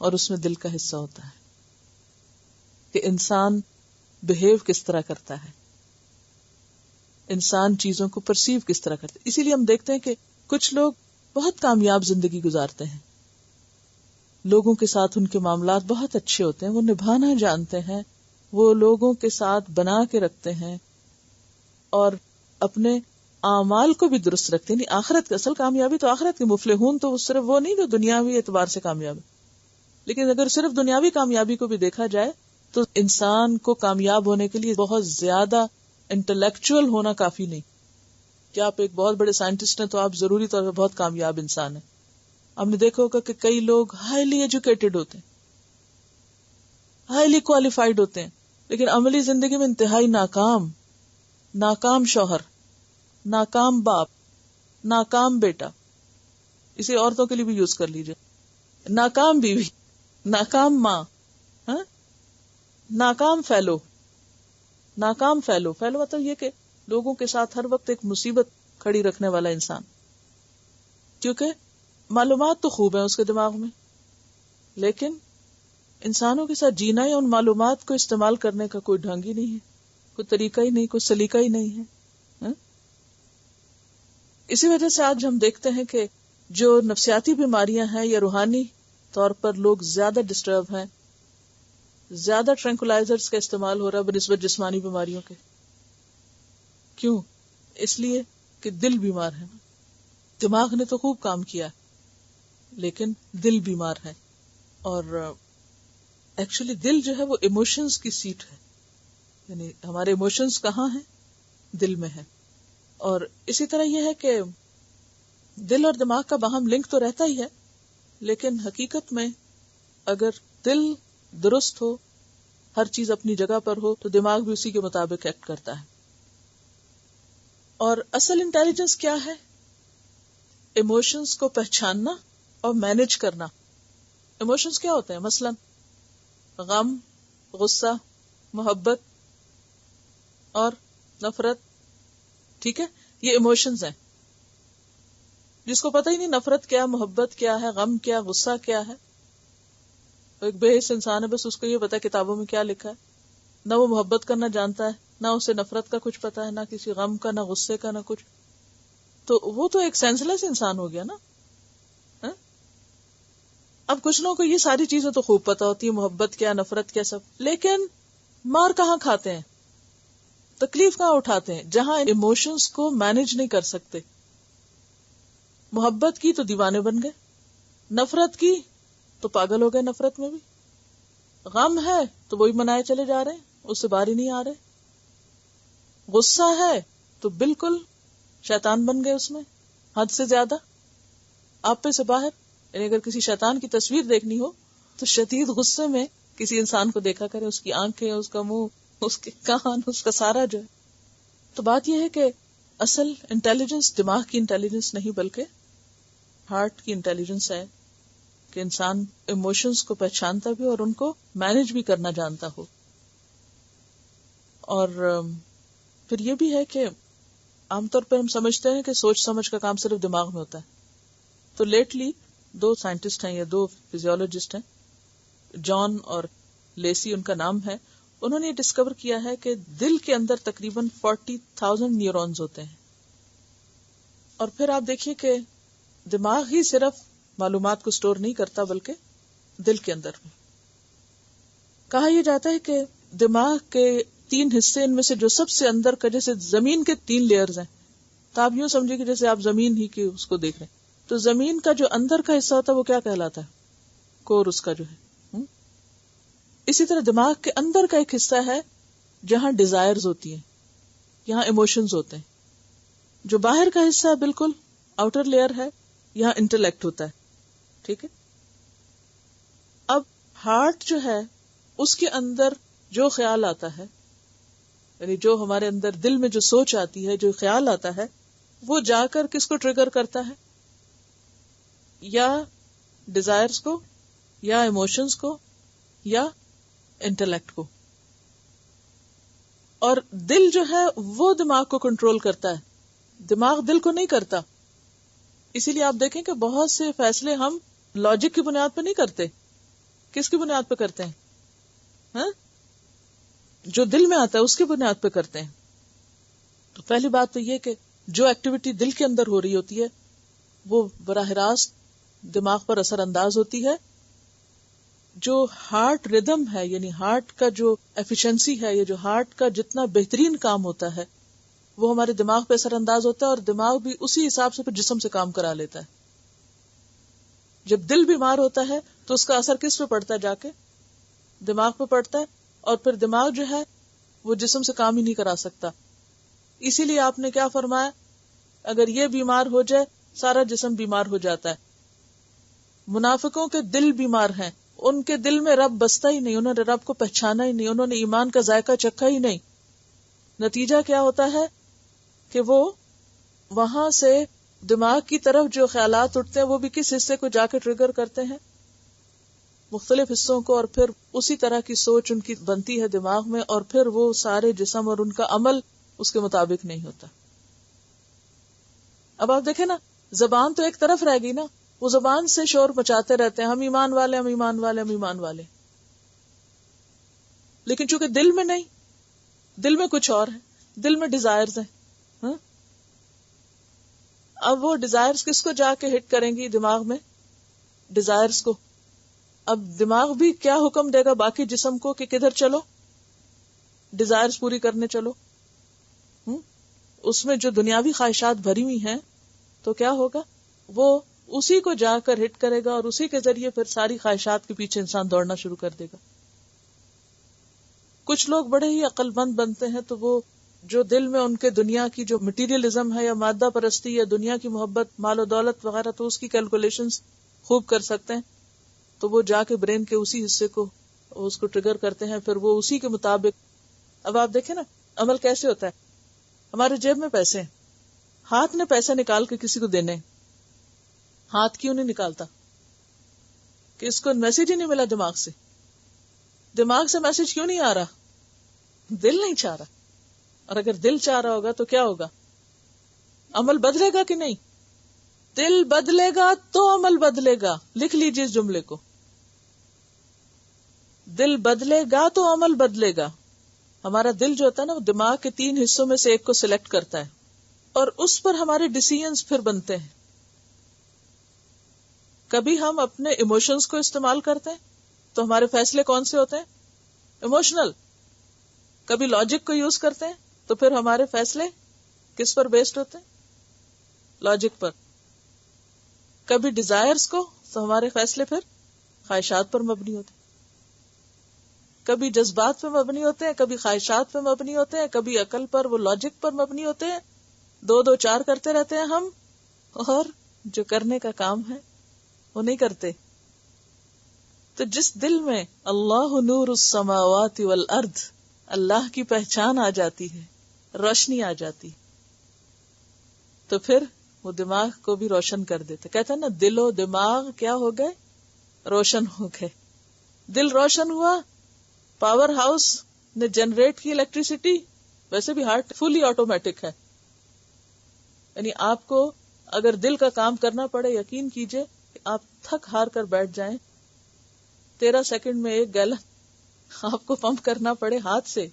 اور اس میں دل کا حصہ ہوتا ہے کہ انسان بہیو کس طرح کرتا ہے، انسان چیزوں کو پرسیو کس طرح کرتا ہے. اسی لیے ہم دیکھتے ہیں کہ کچھ لوگ بہت کامیاب زندگی گزارتے ہیں، لوگوں کے ساتھ ان کے معاملات بہت اچھے ہوتے ہیں، وہ نبھانا جانتے ہیں، وہ لوگوں کے ساتھ بنا کے رکھتے ہیں اور اپنے اعمال کو بھی درست رکھتے ہیں. آخرت کی اصل کامیابی تو آخرت کے مفلحون تو صرف وہ نہیں جو دنیاوی اعتبار سے کامیاب ہے، لیکن اگر صرف دنیاوی کامیابی کو بھی دیکھا جائے تو انسان کو کامیاب ہونے کے لیے بہت زیادہ انٹلیکچوئل ہونا کافی نہیں. کیا آپ ایک بہت بڑے سائنٹسٹ ہیں تو آپ ضروری طور پر بہت کامیاب انسان ہیں. آپ نے دیکھا ہوگا کہ کئی لوگ ہائیلی ایجوکیٹڈ ہوتے ہیں، ہائیلی کوالیفائڈ ہوتے ہیں، لیکن عملی زندگی میں انتہائی ناکام شوہر، ناکام باپ، ناکام بیٹا، اسے عورتوں کے لیے بھی یوز کر لیجئے، ناکام بیوی، ناکام ماں، ناکام فیلو مطلب یہ کہ لوگوں کے ساتھ ہر وقت ایک مصیبت کھڑی رکھنے والا انسان. کیونکہ معلومات تو خوب ہیں اس کے دماغ میں، لیکن انسانوں کے ساتھ جینا یا ان معلومات کو استعمال کرنے کا کوئی ڈھنگ ہی نہیں ہے، کوئی طریقہ ہی نہیں، کوئی سلیقہ ہی نہیں ہے. اسی وجہ سے آج ہم دیکھتے ہیں کہ جو نفسیاتی بیماریاں ہیں یا روحانی طور پر لوگ زیادہ ڈسٹرب ہیں، زیادہ ٹرینکولائزرز کا استعمال ہو رہا ہے بنسبت جسمانی بیماریوں کے. کیوں؟ اس لیے کہ دل بیمار ہے. دماغ نے تو خوب کام کیا لیکن دل بیمار ہے. اور ایکچولی دل جو ہے وہ ایموشنز کی سیٹ ہے، یعنی ہمارے ایموشنز کہاں ہیں؟ دل میں ہے. اور اسی طرح یہ ہے کہ دل اور دماغ کا باہم لنک تو رہتا ہی ہے، لیکن حقیقت میں اگر دل درست ہو، ہر چیز اپنی جگہ پر ہو، تو دماغ بھی اسی کے مطابق ایکٹ کرتا ہے. اور اصل انٹیلیجنس کیا ہے؟ ایموشنز کو پہچاننا اور مینج کرنا. ایموشنز کیا ہوتے ہیں؟ مثلا غم، غصہ، محبت اور نفرت. ٹھیک ہے، یہ ایموشنز ہیں. جس کو پتہ ہی نہیں نفرت کیا، محبت کیا ہے، غم کیا، غصہ کیا ہے، ایک بے حس انسان ہے، بس اس کو یہ پتا ہے کتابوں میں کیا لکھا ہے. نہ وہ محبت کرنا جانتا ہے، نہ اسے نفرت کا کچھ پتا ہے، نہ کسی غم کا، نہ غصے کا، نہ کچھ. تو وہ تو ایک سینس لیس انسان ہو گیا نا. اب کچھ لوگوں کو یہ ساری چیزیں تو خوب پتا ہوتی ہے، محبت کیا، نفرت کیا، سب، لیکن مار کہاں کھاتے ہیں، تکلیف کہاں اٹھاتے ہیں؟ جہاں ایموشنز کو مینج نہیں کر سکتے. محبت کی تو دیوانے بن گئے، نفرت کی تو پاگل ہو گئے نفرت میں بھی، غم ہے تو وہی منائے چلے جا رہے ہیں، اس سے باہر ہی نہیں آ رہے، غصہ ہے تو بالکل شیطان بن گئے اس میں حد سے زیادہ، آپے سے باہر. یعنی اگر کسی شیطان کی تصویر دیکھنی ہو تو شدید غصے میں کسی انسان کو دیکھا کرے، اس کی آنکھیں، اس کا منہ، اس کے کان، اس کا سارا جو ہے. تو بات یہ ہے کہ اصل انٹیلیجنس دماغ کی انٹیلیجنس نہیں بلکہ ہارٹ کی انٹیلیجنس ہے، کہ انسان ایموشنز کو پہچانتا بھی اور ان کو مینج بھی کرنا جانتا ہو. اور پھر یہ بھی ہے کہ عام طور پر ہم سمجھتے ہیں کہ سوچ سمجھ کا کام صرف دماغ میں ہوتا ہے. تو لیٹلی 2 سائنٹسٹ ہیں یا 2 فزیولوجسٹ ہیں، جان اور لیسی ان کا نام ہے. انہوں نے یہ ڈسکور کیا ہے کہ دل کے اندر تقریباً 40,000 نیورونز ہوتے ہیں. اور پھر آپ دیکھیے کہ دماغ ہی صرف معلومات کو سٹور نہیں کرتا بلکہ دل کے اندر بھی. کہا یہ جاتا ہے کہ دماغ کے 3 حصے، ان میں سے جو سب سے اندر کا، جیسے زمین کے 3 لیئرز ہیں، تو آپ یوں سمجھے کہ جیسے آپ زمین ہی کی اس کو دیکھ رہے ہیں، تو زمین کا جو اندر کا حصہ ہوتا ہے وہ کیا کہلاتا ہے؟ کور اس کا جو ہے. اسی طرح دماغ کے اندر کا ایک حصہ ہے جہاں ڈیزائرز ہوتی ہیں، یہاں ایموشنز ہوتے ہیں. جو باہر کا حصہ ہے بالکل آؤٹر لیئر ہے، یہاں انٹلیکٹ ہوتا ہے. ٹھیک ہے. اب ہارٹ جو ہے اس کے اندر جو خیال آتا ہے، یعنی جو ہمارے اندر دل میں جو سوچ آتی ہے، جو خیال آتا ہے، وہ جا کر کس کو ٹریگر کرتا ہے؟ یا ڈیزائرز کو، یا ایموشنز کو، یا انٹلیکٹ کو. اور دل جو ہے وہ دماغ کو کنٹرول کرتا ہے، دماغ دل کو نہیں کرتا. اسی لیے آپ دیکھیں کہ بہت سے فیصلے ہم لاجک کی بنیاد پہ نہیں کرتے. کس کی بنیاد پہ کرتے ہیں؟ ہاں؟ جو دل میں آتا ہے اس کی بنیاد پہ کرتے ہیں. تو پہلی بات تو یہ کہ جو ایکٹیویٹی دل کے اندر ہو رہی ہوتی ہے وہ براہ راست دماغ پر اثر انداز ہوتی ہے. جو ہارٹ ردم ہے، یعنی ہارٹ کا جو ایفیشنسی ہے، یا جو ہارٹ کا جتنا بہترین کام ہوتا ہے وہ ہمارے دماغ پہ اثر انداز ہوتا ہے، اور دماغ بھی اسی حساب سے پھر جسم سے کام کرا لیتا ہے. جب دل بیمار ہوتا ہے تو اس کا اثر کس پہ پڑتا ہے؟ جا کے دماغ پہ پڑتا ہے، اور پھر دماغ جو ہے وہ جسم سے کام ہی نہیں کرا سکتا. اسی لیے آپ نے کیا فرمایا؟ اگر یہ بیمار ہو جائے سارا جسم بیمار ہو جاتا ہے. منافقوں کے دل بیمار ہیں، ان کے دل میں رب بستا ہی نہیں، انہوں نے رب کو پہچانا ہی نہیں، انہوں نے ایمان کا ذائقہ چکھا ہی نہیں. نتیجہ کیا ہوتا ہے کہ وہ وہاں سے دماغ کی طرف جو خیالات اٹھتے ہیں وہ بھی کس حصے کو جا کے ٹریگر کرتے ہیں؟ مختلف حصوں کو. اور پھر اسی طرح کی سوچ ان کی بنتی ہے دماغ میں، اور پھر وہ سارے جسم اور ان کا عمل اس کے مطابق نہیں ہوتا. اب آپ دیکھیں نا، زبان تو ایک طرف رہ گئی نا، وہ زبان سے شور مچاتے رہتے ہیں، ہم ایمان والے، ہم ایمان والے، ہم ایمان والے. لیکن چونکہ دل میں نہیں، دل میں کچھ اور ہے، دل میں ڈیزائرز ہیں. اب وہ ڈیزائرز کس کو جا کے ہٹ کریں گی دماغ میں؟ ڈیزائرز کو. اب دماغ بھی کیا حکم دے گا باقی جسم کو کہ کدھر چلو، ڈیزائرز پوری کرنے چلو. اس میں جو دنیاوی خواہشات بھری ہوئی ہیں تو کیا ہوگا، وہ اسی کو جا کر ہٹ کرے گا اور اسی کے ذریعے پھر ساری خواہشات کے پیچھے انسان دوڑنا شروع کر دے گا. کچھ لوگ بڑے ہی عقل مند بنتے ہیں تو وہ جو دل میں ان کے دنیا کی جو مٹیریلزم ہے یا مادہ پرستی یا دنیا کی محبت، مال و دولت وغیرہ، تو اس کی کیلکولیشنز خوب کر سکتے ہیں، تو وہ جا کے برین کے اسی حصے کو اس کو ٹریگر کرتے ہیں، پھر وہ اسی کے مطابق. اب آپ دیکھیں نا عمل کیسے ہوتا ہے. ہمارے جیب میں پیسے ہیں، ہاتھ نے پیسے نکال کے کسی کو دینے، ہاتھ کیوں نہیں نکالتا؟ کہ اس کو میسج ہی نہیں ملا دماغ سے. دماغ سے میسج کیوں نہیں آ رہا؟ دل نہیں چاہ رہا. اور اگر دل چاہ رہا ہوگا تو کیا ہوگا؟ عمل بدلے گا کہ نہیں؟ دل بدلے گا تو عمل بدلے گا. لکھ لیجیے اس جملے کو، دل بدلے گا تو عمل بدلے گا. ہمارا دل جو ہوتا ہے نا، وہ دماغ کے 3 حصوں میں سے ایک کو سلیکٹ کرتا ہے اور اس پر ہمارے ڈیسیژنز پھر بنتے ہیں. کبھی ہم اپنے ایموشنز کو استعمال کرتے ہیں تو ہمارے فیصلے کون سے ہوتے ہیں؟ ایموشنل. کبھی لاجک کو یوز کرتے ہیں تو پھر ہمارے فیصلے کس پر بیسڈ ہوتے ہیں؟ لاجک پر. کبھی ڈیزائرز کو تو ہمارے فیصلے پھر خواہشات پر مبنی ہوتے ہیں. کبھی جذبات پہ مبنی ہوتے ہیں، کبھی خواہشات پہ مبنی ہوتے ہیں، کبھی عقل پر، وہ لاجک پر مبنی ہوتے ہیں. 2 4 کرتے رہتے ہیں ہم، اور جو کرنے کا کام ہے وہ نہیں کرتے. تو جس دل میں اللہ نور السماوات والارض، اللہ کی پہچان آ جاتی ہے، روشنی آ جاتی، تو پھر وہ دماغ کو بھی روشن کر دیتے. کہتے ہیں نا دل و دماغ کیا ہو گئے؟ روشن ہو گئے. دل روشن ہوا، پاور ہاؤس نے جنریٹ کی الیکٹریسٹی. ویسے بھی ہارٹ فلی آٹومیٹک ہے، یعنی آپ کو اگر دل کا کام کرنا پڑے، یقین کیجئے کہ آپ تھک ہار کر بیٹھ جائیں، 13 سیکنڈ میں 1 گیلن آپ کو پمپ کرنا پڑے ہاتھ سے،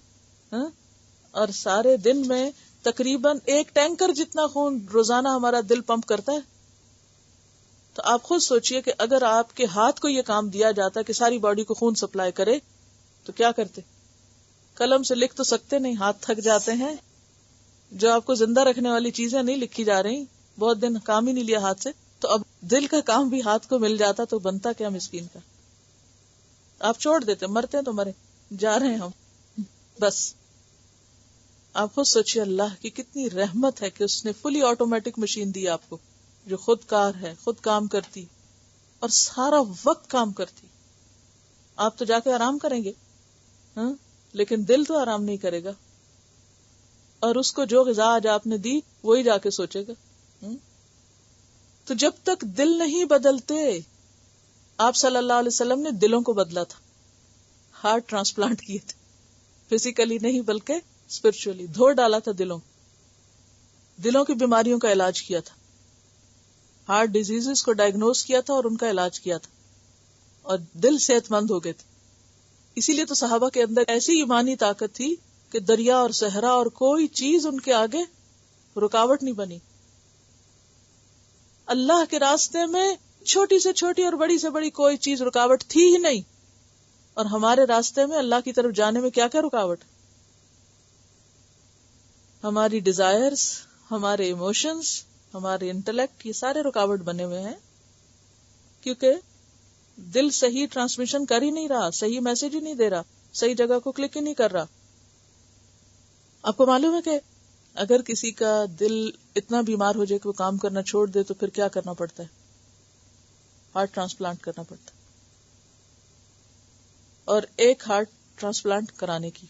اور سارے دن میں تقریباً 1 ٹینکر جتنا خون روزانہ ہمارا دل پمپ کرتا ہے. تو آپ خود سوچئے کہ اگر آپ کے ہاتھ کو یہ کام دیا جاتا کہ ساری باڈی کو خون سپلائی کرے تو کیا کرتے؟ قلم سے لکھ تو سکتے نہیں، ہاتھ تھک جاتے ہیں. جو آپ کو زندہ رکھنے والی چیزیں نہیں لکھی جا رہی، بہت دن کام ہی نہیں لیا ہاتھ سے، تو اب دل کا کام بھی ہاتھ کو مل جاتا تو بنتا کیا مسکین کا. آپ چھوڑ دیتے، مرتے ہیں تو مرے، جا رہے ہیں ہم بس. آپ خود سوچیے اللہ کی کتنی رحمت ہے کہ اس نے فلی آٹومیٹک مشین دی آپ کو، جو خود کار ہے، خود کام کرتی اور سارا وقت کام کرتی. آپ تو جا کے آرام کریں گے، لیکن دل تو آرام نہیں کرے گا، اور اس کو جو غذا آج آپ نے دی وہی جا کے سوچے گا. تو جب تک دل نہیں بدلتے، آپ صلی اللہ علیہ وسلم نے دلوں کو بدلا تھا، ہارٹ ٹرانسپلانٹ کیے تھے، فزیکلی نہیں بلکہ اسپرچولی دھو ڈالا تھا دلوں کی بیماریوں کا علاج کیا تھا، ہارٹ ڈیزیزز کو ڈائگنوز کیا تھا اور ان کا علاج کیا تھا، اور دل صحت مند ہو گئے تھے. اسی لیے تو صحابہ کے اندر ایسی ایمانی طاقت تھی کہ دریا اور صحرا اور کوئی چیز ان کے آگے رکاوٹ نہیں بنی. اللہ کے راستے میں چھوٹی سے چھوٹی اور بڑی سے بڑی کوئی چیز رکاوٹ تھی ہی نہیں، اور ہمارے راستے میں اللہ کی طرف جانے میں کیا کیا رکاوٹ؟ ہماری ڈیزائرز، ہمارے ایموشنز، ہمارے انٹلیکٹ، یہ سارے رکاوٹ بنے ہوئے ہیں، کیونکہ دل صحیح ٹرانسمیشن کر ہی نہیں رہا، صحیح میسج ہی نہیں دے رہا، صحیح جگہ کو کلک ہی نہیں کر رہا. آپ کو معلوم ہے کہ اگر کسی کا دل اتنا بیمار ہو جائے کہ وہ کام کرنا چھوڑ دے تو پھر کیا کرنا پڑتا ہے؟ ہارٹ ٹرانسپلانٹ کرنا پڑتا ہے. اور ایک ہارٹ ٹرانسپلانٹ کرانے کی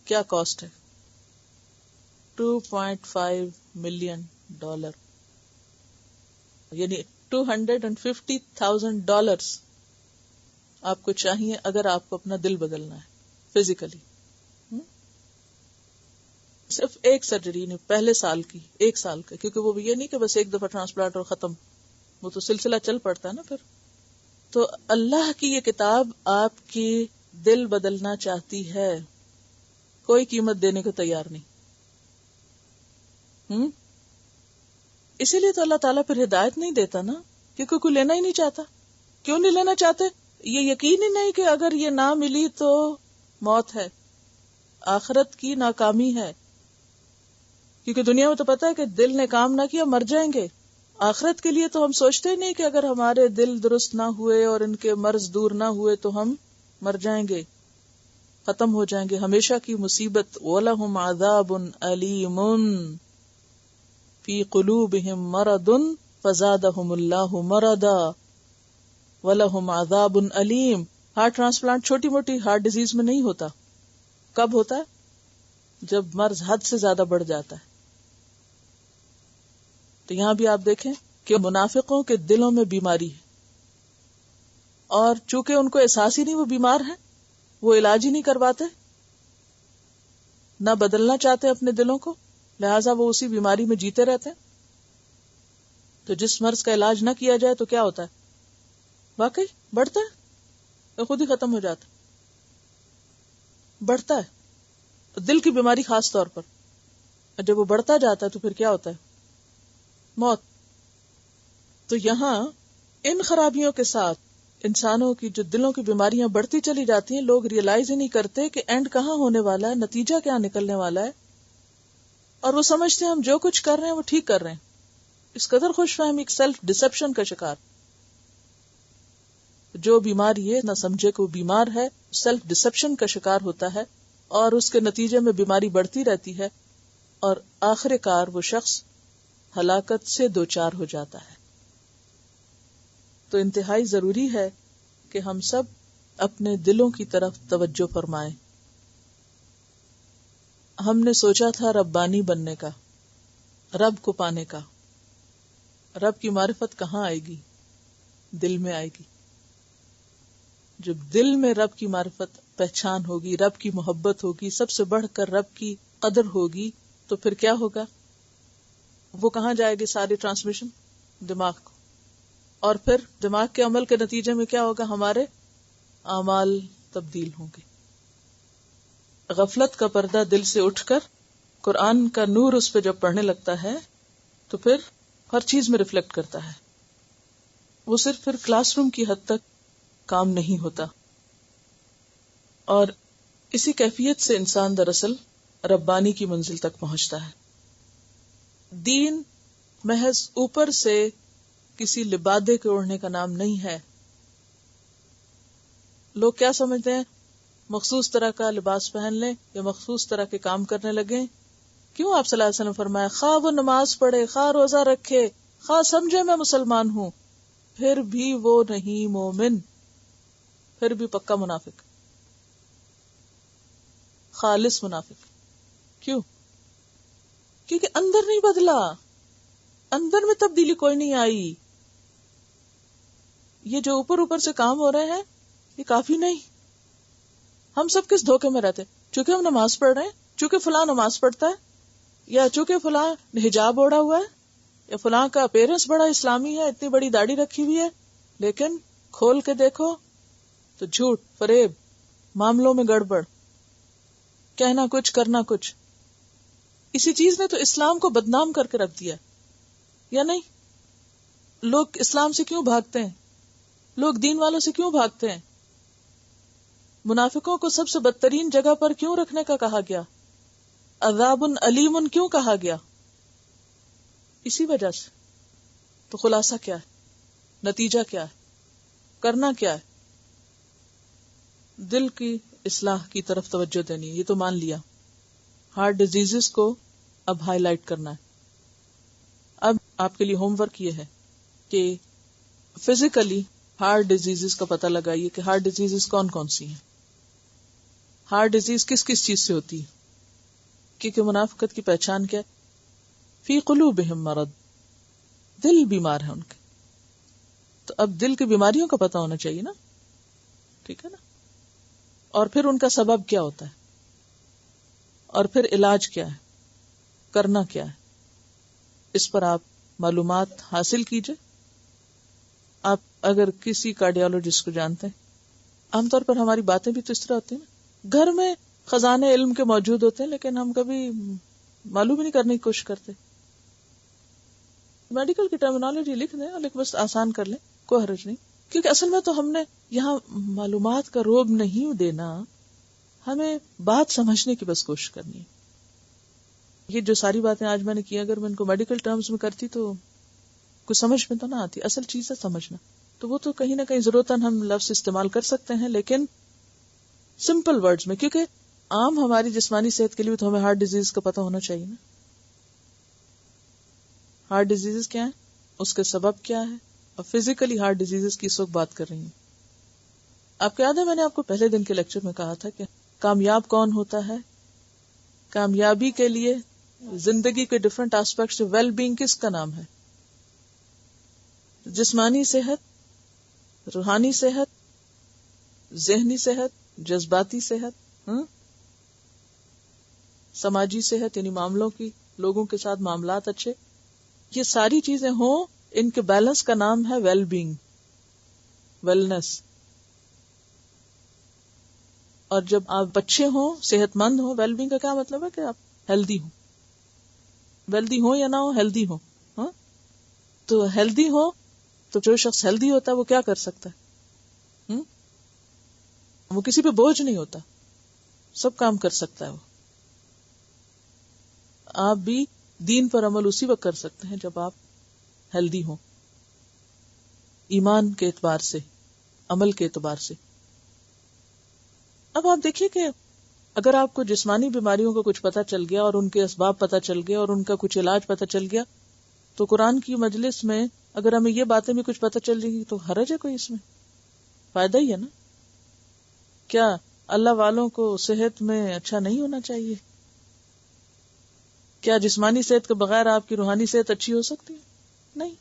کیا کاسٹ ہے؟ $2.5 ملین، یعنی $250,000 آپ کو چاہیے اگر آپ کو اپنا دل بدلنا ہے فزیکلی. صرف ایک سرجری نہیں، پہلے سال کی، 1 سال کا، کیونکہ وہ یہ نہیں کہ بس ایک دفعہ ٹرانسپلانٹ اور ختم، وہ تو سلسلہ چل پڑتا ہے نا پھر. تو اللہ کی یہ کتاب آپ کی دل بدلنا چاہتی ہے، کوئی قیمت دینے کو تیار نہیں. اسی لیے تو اللہ تعالیٰ پھر ہدایت نہیں دیتا نا، کیونکہ کوئی لینا ہی نہیں چاہتا. کیوں نہیں لینا چاہتے؟ یہ یقین ہی نہیں کہ اگر یہ نہ ملی تو موت ہے، آخرت کی ناکامی ہے. کیونکہ دنیا میں تو پتا ہے کہ دل نے کام نہ کیا مر جائیں گے. آخرت کے لیے تو ہم سوچتے ہی نہیں کہ اگر ہمارے دل درست نہ ہوئے اور ان کے مرض دور نہ ہوئے تو ہم مر جائیں گے، ختم ہو جائیں گے، ہمیشہ کی مصیبت. وَلَهُمْ عَذَابٌ أَلِيمٌ فِي قُلُوبِهِمْ مَرَضٌ فَزَادَهُمُ اللَّهُ مَرَضًا وَلَهُمْ عَذَابٌ أَلِيمٌ. ہارٹ ٹرانسپلانٹ چھوٹی موٹی ہارٹ ڈیزیز میں نہیں ہوتا. کب ہوتا ہے؟ جب مرض حد سے زیادہ بڑھ جاتا ہے. تو یہاں بھی آپ دیکھیں کہ منافقوں کے دلوں میں بیماری ہے، اور چونکہ ان کو احساس ہی نہیں وہ بیمار ہیں، وہ علاج ہی نہیں کرواتے، نہ بدلنا چاہتے اپنے دلوں کو، لہٰذا وہ اسی بیماری میں جیتے رہتے ہیں. تو جس مرض کا علاج نہ کیا جائے تو کیا ہوتا ہے؟ واقعی بڑھتا ہے، تو خود ہی ختم ہو جاتا ہے، بڑھتا ہے. دل کی بیماری خاص طور پر جب وہ بڑھتا جاتا ہے تو پھر کیا ہوتا ہے؟ موت. تو یہاں ان خرابیوں کے ساتھ انسانوں کی جو دلوں کی بیماریاں بڑھتی چلی جاتی ہیں، لوگ ریئلائز ہی نہیں کرتے کہ اینڈ کہاں ہونے والا ہے، نتیجہ کیا نکلنے والا ہے، اور وہ سمجھتے ہیں ہم جو کچھ کر رہے ہیں وہ ٹھیک کر رہے ہیں. اس قدر خوش فہم ایک سیلف ڈسپشن کا شکار. جو بیمار یہ نہ سمجھے کہ وہ بیمار ہے، سیلف ڈسپشن کا شکار ہوتا ہے، اور اس کے نتیجے میں بیماری بڑھتی رہتی ہے، اور آخر کار وہ شخص ہلاکت سے دوچار ہو جاتا ہے. تو انتہائی ضروری ہے کہ ہم سب اپنے دلوں کی طرف توجہ فرمائیں. ہم نے سوچا تھا ربانی بننے کا، رب کو پانے کا. رب کی معرفت کہاں آئے گی؟ دل میں آئے گی. جب دل میں رب کی معرفت، پہچان ہوگی، رب کی محبت ہوگی، سب سے بڑھ کر رب کی قدر ہوگی، تو پھر کیا ہوگا؟ وہ کہاں جائے گی ساری ٹرانسمیشن؟ دماغ کو. اور پھر دماغ کے عمل کے نتیجے میں کیا ہوگا؟ ہمارے اعمال تبدیل ہوں گے. غفلت کا پردہ دل سے اٹھ کر قرآن کا نور اس پہ جب پڑھنے لگتا ہے تو پھر ہر چیز میں ریفلیکٹ کرتا ہے. وہ صرف پھر کلاس روم کی حد تک کام نہیں ہوتا. اور اسی کیفیت سے انسان دراصل ربانی کی منزل تک پہنچتا ہے. دین محض اوپر سے کسی لبادے کے اوڑھنے کا نام نہیں ہے. لوگ کیا سمجھتے ہیں؟ مخصوص طرح کا لباس پہن لیں یا مخصوص طرح کے کام کرنے لگیں. کیوں آپ صلی اللہ علیہ وسلم فرمایا خواہ وہ نماز پڑھے، خواہ روزہ رکھے، خواہ سمجھے میں مسلمان ہوں، پھر بھی وہ نہیں مومن، پھر بھی پکا منافق، خالص منافق. کیوں؟ کیونکہ اندر نہیں بدلا، اندر میں تبدیلی کوئی نہیں آئی. یہ جو اوپر اوپر سے کام ہو رہے ہیں یہ کافی نہیں. ہم سب کس دھوکے میں رہتے؟ چونکہ ہم نماز پڑھ رہے ہیں، چونکہ فلاں نماز پڑھتا ہے، یا چونکہ فلاں حجاب اوڑھا ہوا ہے، یا فلاں کا اپیرنس بڑا اسلامی ہے، اتنی بڑی داڑھی رکھی ہوئی ہے، لیکن کھول کے دیکھو تو جھوٹ، فریب، معاملوں میں گڑبڑ، کہنا کچھ کرنا کچھ. اسی چیز نے تو اسلام کو بدنام کر کے رکھ دیا، یا نہیں؟ لوگ اسلام سے کیوں بھاگتے ہیں؟ لوگ دین والوں سے کیوں بھاگتے ہیں؟ منافقوں کو سب سے بدترین جگہ پر کیوں رکھنے کا کہا گیا؟ عذاب علیم کیوں کہا گیا؟ اسی وجہ سے. تو خلاصہ کیا ہے؟ نتیجہ کیا ہے؟ کرنا کیا ہے؟ دل کی اصلاح کی طرف توجہ دینی. یہ تو مان لیا. ہارٹ ڈیزیزز کو اب ہائی لائٹ کرنا ہے. اب آپ کے لیے ہوم ورک یہ ہے کہ فزیکلی ہارٹ ڈیزیزز کا پتہ لگائیے کہ ہارٹ ڈیزیزز کون کون سی ہیں. ہارٹ ڈیزیز کس کس چیز سے ہوتی ہے؟ کیونکہ منافقت کی پہچان کیا ہے؟ فی قلوبہم مرض، دل بیمار ہے ان کے. تو اب دل کی بیماریوں کا پتہ ہونا چاہیے نا، ٹھیک ہے نا. اور پھر ان کا سبب کیا ہوتا ہے، اور پھر علاج کیا ہے، کرنا کیا ہے، اس پر آپ معلومات حاصل کیجئے. آپ اگر کسی کارڈیالوجسٹ کو جانتے ہیں، عام طور پر ہماری باتیں بھی تو اس طرح ہوتی ہیں نا، گھر میں خزانے علم کے موجود ہوتے ہیں لیکن ہم کبھی معلوم ہی نہیں کرنے کی کوشش کرتے. میڈیکل کی ٹرمینالوجی لکھ دیں اور بس آسان کر لیں، کوئی حرج نہیں کیونکہ اصل میں تو ہم نے یہاں معلومات کا روب نہیں دینا، ہمیں بات سمجھنے کی بس کوشش کرنی ہے. یہ جو ساری باتیں آج میں نے کی، اگر میں ان کو میڈیکل ٹرمز میں کرتی تو کچھ سمجھ میں تو نہ آتی. اصل چیز ہے سمجھنا. تو وہ تو کہیں نہ کہیں ضرورتاً ہم لفظ استعمال کر سکتے ہیں، لیکن سمپل ورڈز میں، کیونکہ عام ہماری جسمانی صحت کے لیے تو ہمیں ہارٹ ڈیزیز کا پتہ ہونا چاہیے نا. ہارٹ ڈیزیز کیا ہے، اس کے سبب کیا ہے، اور فزیکلی ہارٹ ڈیزیز کی اس وقت بات کر رہی ہوں. آپ کو یاد ہے میں نے آپ کو پہلے دن کے لیکچر میں کہا تھا کہ کامیاب کون ہوتا ہے؟ کامیابی کے لیے زندگی کے ڈفرنٹ آسپیکٹس، ویل بینگ کس کا نام ہے؟ جسمانی صحت، روحانی صحت، ذہنی صحت، جذباتی صحت، سماجی صحت یعنی معاملوں کی، لوگوں کے ساتھ معاملات اچھے. یہ ساری چیزیں ہوں، ان کے بیلنس کا نام ہے ویل بینگ، ویلنس. اور جب آپ اچھے ہوں، صحت مند ہوں، ویل بینگ کا کیا مطلب ہے کہ آپ ہیلدی ہوں. ویلدی ہوں یا نہ ہو، ہیلدی ہوں. تو ہیلدی ہو تو جو شخص ہیلدی ہوتا ہے وہ کیا کر سکتا ہے؟ وہ کسی پہ بوجھ نہیں ہوتا، سب کام کر سکتا ہے. وہ آپ بھی دین پر عمل اسی وقت کر سکتے ہیں جب آپ ہیلدی ہوں، ایمان کے اعتبار سے، عمل کے اعتبار سے. اب آپ دیکھیے کہ اگر آپ کو جسمانی بیماریوں کا کچھ پتہ چل گیا اور ان کے اسباب پتہ چل گیا اور ان کا کچھ علاج پتہ چل گیا، تو قرآن کی مجلس میں اگر ہمیں یہ باتیں بھی کچھ پتہ چل جائیں گی تو حرج ہے کوئی؟ اس میں فائدہ ہی ہے نا. کیا اللہ والوں کو صحت میں اچھا نہیں ہونا چاہیے؟ کیا جسمانی صحت کے بغیر آپ کی روحانی صحت اچھی ہو سکتی ہے؟ نہیں.